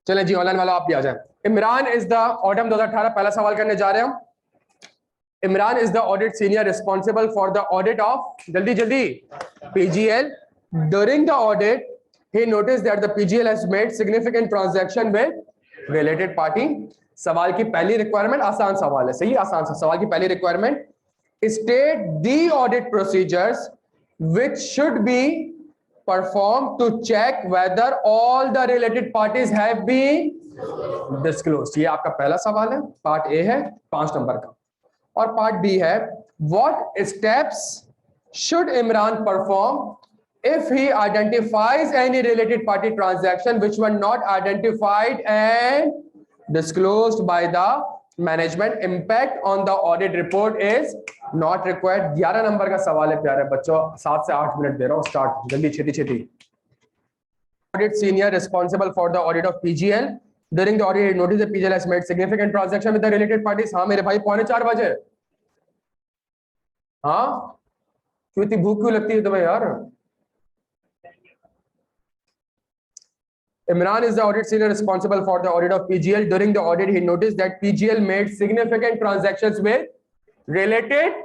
चलें जी, ऑनलाइन वाला आप भी आ जाए। इमरान इज द ऑडिट 2018, पहला सवाल करने जा रहे हैं हम। Imran is the audit senior responsible for the audit of, जल्दी जल्दी, PGL. During the audit he noticed that the PGL has made significant transaction with related party। सवाल की पहली रिक्वायरमेंट आसान सवाल है, सही, आसान सा सवाल की पहली requirement, state the audit procedures which should be performed to check whether all the related parties have been disclosed। ये आपका पहला सवाल है, पार्ट ए है 5 नंबर का। और पार्ट बी है, what steps should Imran perform if he identifies any related party transaction which were not identified and disclosed by the management। Impact on the audit report is not required। 11 number का सवाल है प्यारे बच्चों, 7 से 8 minute दे रहा हूं, start जल्दी, छेती छेती। Audit senior responsible for the audit of PGL during the audit notice that PGL has made significant transaction with the related parties। हाँ मेरे भाई, 3:45 बजे। हाँ क्यों, इतनी भूख क्यों लगती है तुम्हें यार? Imran is the audit senior responsible for the audit of PGL. During the audit, he noticed that PGL made significant transactions with related,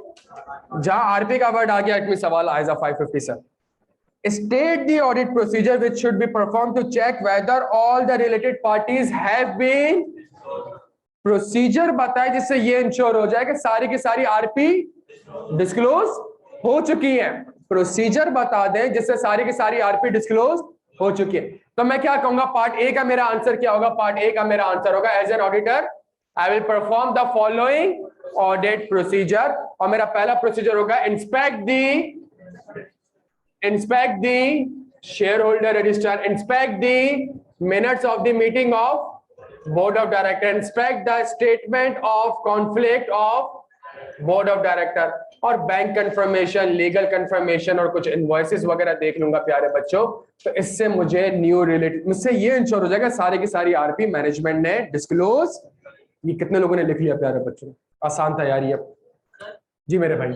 जहाँ RP का वर्ड आ गया, इट में सवाल आएगा 557। State the audit procedure which should be performed to check whether all the related parties have been। Procedure बताए जिससे ये ensure हो जाए कि सारी की सारी RP डिस्क्लोज हो चुकी है। प्रोसीजर बता दें जिससे सारी की सारी RP डिस्क्लोज हो चुकी है। तो मैं क्या कहूंगा, पार्ट ए का मेरा आंसर क्या होगा? पार्ट ए का मेरा आंसर होगा, as an auditor I will perform the following audit procedure. और मेरा पहला प्रोसीजर होगा, inspect the shareholder register, inspect the minutes of the meeting of board of director, inspect the statement of conflict of board of director, और bank confirmation, legal confirmation और कुछ invoices वगैरह देख लूंगा प्यारे बच्चों। तो इससे मुझे न्यू रिलेटेड, मुझसे ये इंश्योर हो जाएगा सारी की सारी RP मैनेजमेंट ने डिस्क्लोज। ये कितने लोगों ने लिख लिया प्यारे बच्चों? आसान था यार ये। जी मेरे भाई,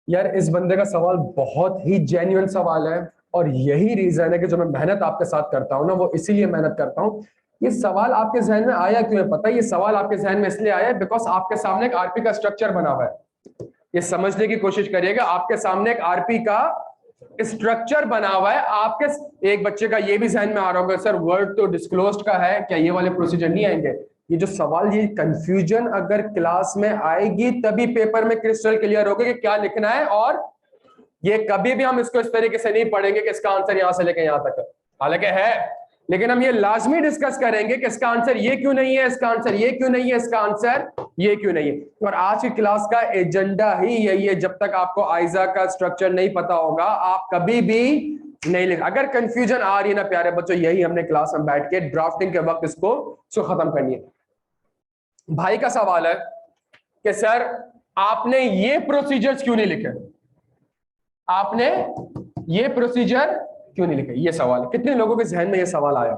यार इस बंदे का सवाल बहुत ही जेन्युइन सवाल है, और यही रीजन है कि जो मैं मेहनत आपके साथ करता हूं ना, वो इसीलिए मेहनत करता हूं। ये सवाल आपके जहन में आया क्यों है पता है? ये सवाल आपके जहन में इसलिए आया है बिकॉज आपके सामने एक RP का स्ट्रक्चर बना हुआ है। ये समझने की कोशिश करिएगा, आपके सामने एक RP का स्ट्रक्चर बना हुआ है। आपके एक बच्चे का ये भी जहन में आ रहा होगा, सर वर्ड तो डिस्क्लोज्ड का है, क्या ये वाले प्रोसीजर नहीं आएंगे? ये जो सवाल, ये कंफ्यूजन अगर क्लास में आएगी तभी पेपर में क्रिस्टल क्लियर होगा कि क्या लिखना है। और ये कभी भी हम इसको इस तरीके से नहीं पढ़ेंगे कि इसका आंसर यहां से लेकर यहां तक है, हालांकि है, लेकिन हम ये लाजमी डिस्कस करेंगे कि इसका आंसर ये क्यों नहीं है, इसका आंसर ये क्यों नहीं है, इसका आंसर ये क्यों नहीं है। और आज की क्लास का एजेंडा ही यही है, जब तक आपको आइजा का स्ट्रक्चर नहीं पता होगा आप कभी भी नहीं लिख। अगर कंफ्यूजन आ रही है ना प्यारे बच्चों, यही हमने क्लास में बैठ के ड्राफ्टिंग के वक्त इसको खत्म करनी है। भाई का सवाल है कि सर आपने ये प्रोसीजर्स क्यों नहीं लिखे, आपने ये प्रोसीजर क्यों नहीं लिखे? ये सवाल है। कितने लोगों के जहन में ये सवाल आया?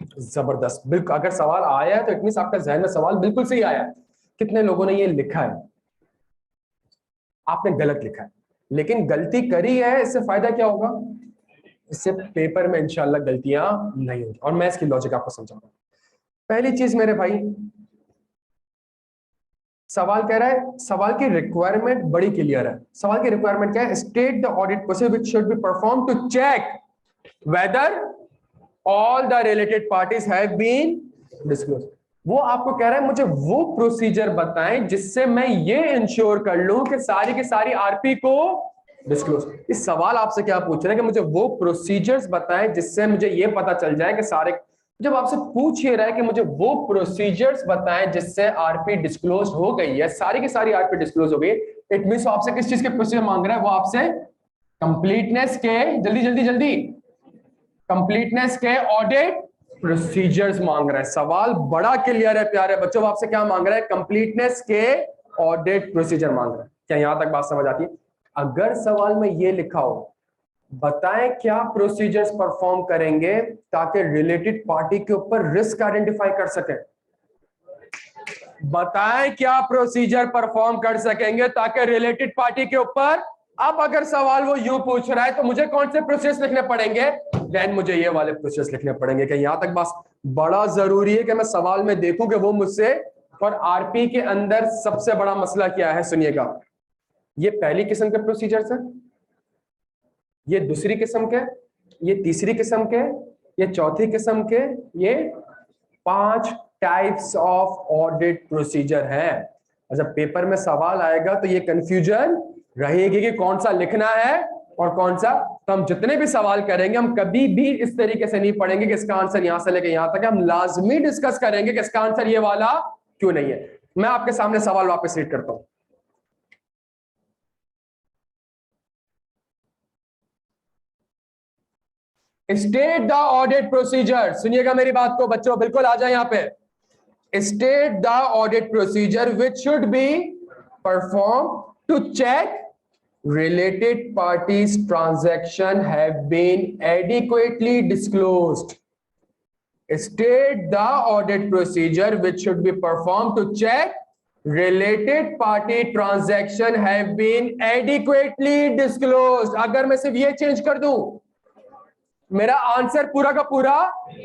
जबरदस्त, बिल्कुल। अगर सवाल आया है तो इट मींस आपका जहन में सवाल बिल्कुल सही आया है। कितने लोगों ने ये लिखा है? आपने गलत लिखा है, लेकिन गलती करी है, इससे फायदा क्या होगा? इससे पेपर में इंशाल्लाह गलतियां नहीं होगी। और मैं इसकी लॉजिक आपको समझाऊंगा। पहली चीज मेरे भाई, सवाल कह रहा है, सवाल की रिक्वायरमेंट बड़ी क्लियर है। सवाल की रिक्वायरमेंट क्या है? State the audit procedure which should be perform to check whether all the related parties have been disclosed. वो आपको कह रहा है मुझे वो प्रोसीजर बताएं जिससे मैं ये इंश्योर कर लूं कि सारी की सारी RP को डिस्क्लोज। इस सवाल आपसे क्या पूछ रहे हैं कि मुझे वो प्रोसीजर्स बताएं जिससे मुझे ये पता चल जाए कि सारे, जब आपसे पूछ ये रहा है कि मुझे वो प्रोसीजर्स बताएं जिससे RP डिस्क्लोज हो गई है, सारी की सारी RP डिस्क्लोज हो गई, इट मींस आपसे किस चीज के प्रोसीजर मांग रहा है? वो आपसे कंप्लीटनेस के, जल्दी जल्दी जल्दी, कंप्लीटनेस के ऑडिट प्रोसीजर्स मांग रहा है। सवाल बड़ा क्लियर है प्यारे बच्चों, आपसे क्या मांग रहा है? कंप्लीटनेस के ऑडिट प्रोसीजर मांग रहा है। क्या यहां तक बात समझ आती है? अगर सवाल में ये लिखा हो बताएं क्या प्रोसीजर्स परफॉर्म करेंगे ताकि रिलेटेड पार्टी के ऊपर रिस्क आइडेंटिफाई कर सके, बताएं क्या प्रोसीजर परफॉर्म कर सकेंगे ताकि रिलेटेड पार्टी के ऊपर अब अगर सवाल वो यूं पूछ रहा है तो मुझे कौन से प्रोसेस लिखने पड़ेंगे? देन मुझे ये वाले प्रोसेस लिखने पड़ेंगे। कि यहां तक बस बड़ा जरूरी है कि मैं सवाल में देखूं कि वो मुझसे। और आरपी के अंदर सबसे बड़ा मसला क्या है, सुनिएगा। ये पहली किस्म के प्रोसीजर है, ये दूसरी किस्म के, ये तीसरी किस्म के, ये चौथी किस्म के, ये 5 टाइप्स ऑफ ऑडिट प्रोसीजर है। जब पेपर में सवाल आएगा तो ये कंफ्यूजन रहेगी कि कौन सा लिखना है और कौन सा। तो हम जितने भी सवाल करेंगे हम कभी भी इस तरीके से नहीं पढ़ेंगे कि इसका आंसर यहां से लेकर यहां तक। हम लाजमी डिस्कस करेंगे कि इसका आंसर ये वाला क्यों नहीं है। मैं आपके सामने सवाल वापस रीड करता हूं। State the audit procedure. सुनिएगा मेरी बात को बच्चों, बिल्कुल आ जाए यहां पे। State the audit procedure which should be perform to check related parties transaction have been adequately disclosed. State the audit procedure which should be performed to check related party transaction have been adequately disclosed. अगर मैं सिर्फ ये change कर दूं, मेरा answer पूरा का पूरा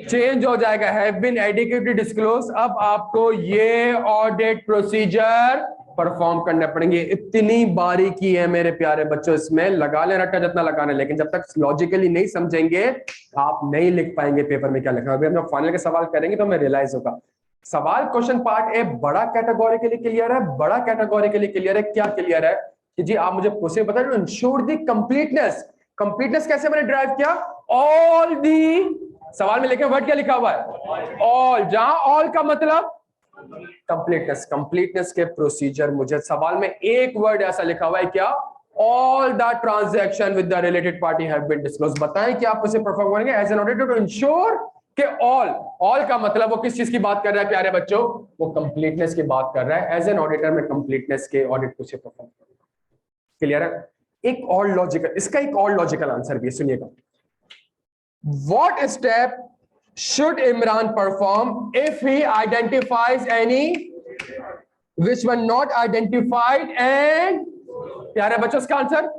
चेंज हो जाएगा। Have been adequately disclose. अब आपको ये ऑडिट प्रोसीजर परफॉर्म करने पड़ेंगे। इतनी बारीकी है मेरे प्यारे बच्चों, इसमें लगा ले रट्टा जितना लगाना, लेकिन जब तक लॉजिकली नहीं समझेंगे आप नहीं लिख पाएंगे पेपर में क्या लिखा। अभी हम जब फाइनल के सवाल करेंगे तो हमें रियलाइज होगा। सवाल क्वेश्चन पार्ट ए बड़ा कैटेगरी के लिए क्लियर है, बड़ा कैटेगरी के लिए क्लियर है। क्या क्लियर है कि जी आप मुझे प्रोसीजर बताइए, इंश्योर द कंप्लीटनेस। कंप्लीटनेस कैसे मैंने ड्राइव किया? ऑल दी, सवाल में लेके वर्ड क्या लिखा हुआ है? ऑल। जहां ऑल का मतलब कंप्लीटनेस। कंप्लीटनेस के प्रोसीजर मुझे सवाल में एक वर्ड ऐसा लिखा हुआ है क्या? All the transaction with the related party have been disclose. बताएं कि आप उसे परफॉर्म करेंगे as an auditor to ensure कि ऑल। ऑल का मतलब वो किस चीज की बात कर रहा है प्यारे बच्चों? वो कंप्लीटनेस की बात कर रहा है। एज एन ऑडिटर में कंप्लीटनेस के ऑडिट को से परफॉर्म करूंगा। क्लियर है? एक और लॉजिकल, इसका एक और लॉजिकल आंसर भी है, सुनिएगा। What step should Imran perform if he identifies any which were not identified? And प्यारे बच्चों इसका आंसर,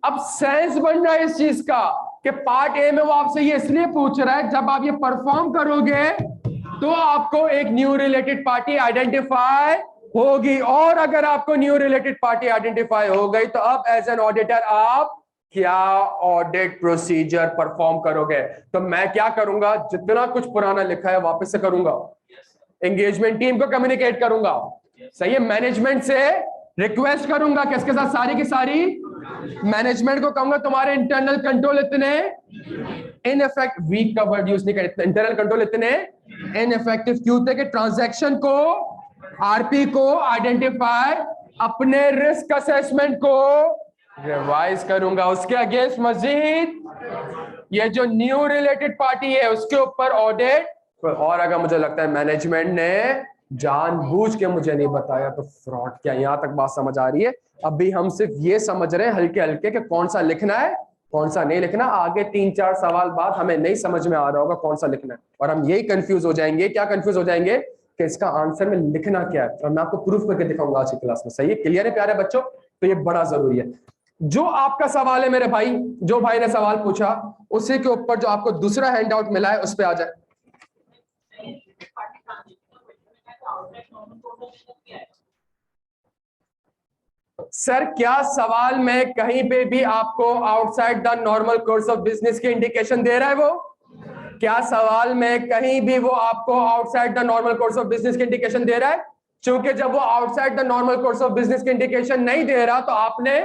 अब सेंस बन रहा है इस चीज का कि पार्ट ए में वो आपसे ये इसलिए पूछ रहा है जब आप ये परफॉर्म करोगे तो आपको एक न्यू रिलेटेड पार्टी आइडेंटिफाई होगी। और अगर आपको न्यू रिलेटेड पार्टी आइडेंटिफाई हो गई तो अब एज एन ऑडिटर आप क्या ऑडिट प्रोसीजर परफॉर्म करोगे? तो मैं क्या करूंगा, जितना कुछ पुराना लिखा है वापस से करूंगा। एंगेजमेंट टीम को कम्युनिकेट करूंगा, सही है। मैनेजमेंट से रिक्वेस्ट करूंगा कि इसके साथ सारी की सारी मैनेजमेंट को कहूंगा तुम्हारे इंटरनल कंट्रोल इतने इनइफेक्ट, वीक का वर्ड यूज नहीं करते, इंटरनल कंट्रोल इतने इनइफेक्टिव क्यों थे कि ट्रांजैक्शन को, आरपी को आइडेंटिफाई, अपने रिस्क असेसमेंट को रिवाइज करूंगा। उसके अगेंस्ट मजीद ये जो न्यू रिलेटेड पार्टी है उसके ऊपर ऑडिट। और अगर मुझे लगता है मैनेजमेंट ने जानबूझ के मुझे नहीं बताया तो फ्रॉड क्या। यहां तक बात समझ आ रही है? अभी हम सिर्फ ये समझ रहे हैं हल्के हल्के कि कौन सा लिखना है कौन सा नहीं लिखना। आगे 3-4 सवाल बाद हमें नहीं समझ में आ रहा होगा कौन सा लिखना है, और हम यही कंफ्यूज हो जाएंगे। क्या कंफ्यूज हो जाएंगे कि इसका आंसर में लिखना क्या है, और मैं आपको प्रूफ करके दिखाऊंगा आज की क्लास में। सही है? क्लियर है प्यारे बच्चों? तो ये बड़ा जरूरी है। जो आपका सवाल है मेरे भाई, जो भाई ने सवाल पूछा उसी के ऊपर जो आपको दूसरा हैंड आउट मिला है उस पर आ जाए। सर क्या सवाल में कहीं पे भी आपको outside the normal course of business की इंडिकेशन दे रहा है? वो क्या सवाल में कहीं भी वो आपको outside the normal course of business की इंडिकेशन दे रहा है? क्योंकि जब वो outside the normal course of business की इंडिकेशन नहीं दे रहा तो आपने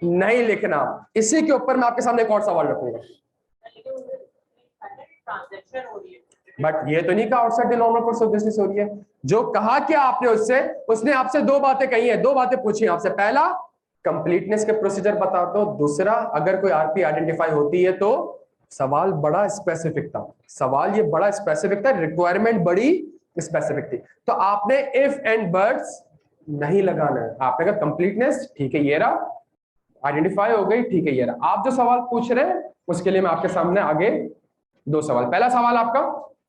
नहीं लिखना। इसी के ऊपर मैं आपके सामने एक और सवाल रखूंगा। बट ये तो नहीं कहा outside the normal course of business हो रही है। जो कहा क्या आपने उससे, उसने आपसे 2 बातें कही है, 2 बातें पूछी आपसे। पहला, कंप्लीटनेस के प्रोसीजर बता दो। दूसरा, अगर कोई आरपी आइडेंटिफाई होती है तो सवाल बड़ा स्पेसिफिक था। सवाल ये बड़ा स्पेसिफिक था, रिक्वायरमेंट बड़ी स्पेसिफिक थी। तो आपने इफ एंड बट्स नहीं लगाना है। आपने कहा कंप्लीटनेस, ठीक है ये रहा, आइडेंटिफाई हो गई, ठीक है ये रहा। आप जो सवाल पूछ रहे हैं उसके लिए मैं आपके सामने आगे 2 सवाल। पहला सवाल आपका,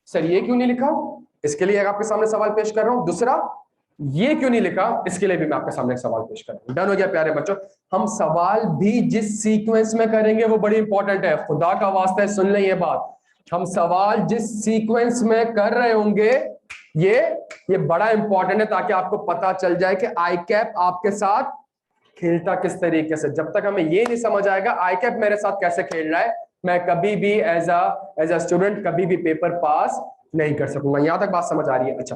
सर ये क्यों नहीं लिखा, इसके लिए आपके सामने सवाल पेश कर रहा हूं। दूसरा, ये क्यों नहीं लिखा, इसके लिए भी मैं आपके सामने एक सवाल पेश करूंगा। डन हो गया प्यारे बच्चों। हम सवाल भी जिस सीक्वेंस में करेंगे वो बड़ी इंपॉर्टेंट है, खुदा का वास्ता है सुन लें ये बात। हम सवाल जिस सीक्वेंस में कर रहे होंगे ये बड़ा इंपॉर्टेंट है, ताकि आपको पता चल जाए कि आई कैप आपके साथ खेलता किस तरीके से। जब तक हमें ये नहीं समझ आएगा आई कैप मेरे साथ कैसे खेल रहा है, मैं कभी भी एज अ स्टूडेंट कभी भी पेपर पास नहीं कर सकूंगा। यहां तक बात समझ आ रही है? अच्छा।